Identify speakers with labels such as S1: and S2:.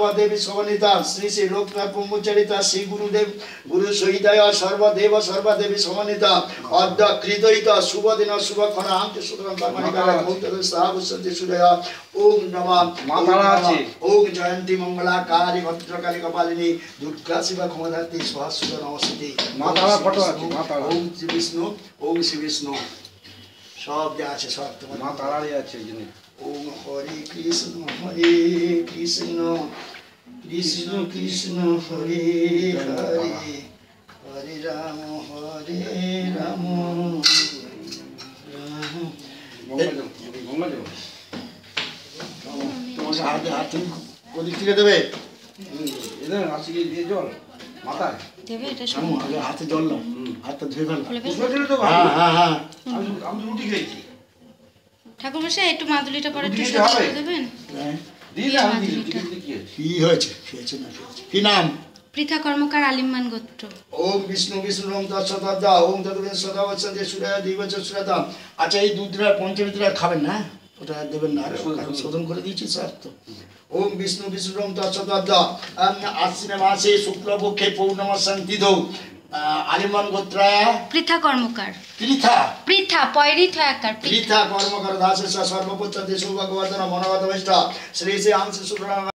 S1: सर्वदेवी समन्विता श्री श्री लोकनाथ ब्रह्मचारिता श्री गुरुदेव गुरु सहिताय सर्वदेव सर्वदेवी समन्विता अद्य कृतयित शुभ दिन शुभ खनांत सुदंतमणिकाय भूतल सावसन्ति सूर्य ओम नमः ओम जयंती मंगला काली भद्रकाली कपालिनी दुर्गा शिवा क्षमधात्री स्वाहा सुदा नमस्ते
S2: माताला फोटो আছে মাতালা
S1: ओम श्री विष्णु ओम श्री विष्णु सब দেয়া আছে সব তোমার
S2: মাতালারই আছে এই জন্য
S1: ओम हरे कृष्ण कृष्ण कृष्ण हरे हरे हरे राम
S2: গঙ্গা দেব
S1: তোমার হাতে হাতে ওদিক থেকে দেবে
S2: এদের আছে কি দিয়ে জল মাথায়
S3: দেবে এটা সব
S1: আমি আগে হাতে জল নাও হাতটা ধুয়ে ফেলো
S2: বুঝলে তো
S1: হ্যাঁ হ্যাঁ হ্যাঁ
S2: আমি তো রুটি খেয়েছি
S3: ঠাকুর মশাই একটু মাদুলিটা পরে একটু
S2: দিতে
S3: সরিয়ে
S2: হবে?
S3: করে দেবেন
S2: দিলে আমি দিলে কি আছে
S1: কি হয়েছে খেয়েছে না খেয়েছে কি নাম
S3: পৃথা কর্মকার আলিমান গোত্র
S1: ओम विष्णु विष्णु ओम तत्सदा ओम तत्वेन सदा वत्सन्ते सूर्य दिवच सूर्यता আচ্ছা এই দুধটা পঞ্চমীতে খাবেন না ওটা দেবেন না কারণ শোধন করে দিয়েছি স্যার তো ओम विष्णु विष्णु ओम तत्सदा আশ্বিনে মাসে শুক্লপক্ষে পৌর্ণমা সন্তিদৌ আলিমান গোত্রায়
S3: পৃথা কর্মকার
S1: পৃথা
S3: পয়রিথ আকার
S1: পৃথা কর্মকর দাসের সর্বপুত্র দেশ সৌভাগ্যবর্ধন মনোগত শ্রী শ্রী আংশ শুক্র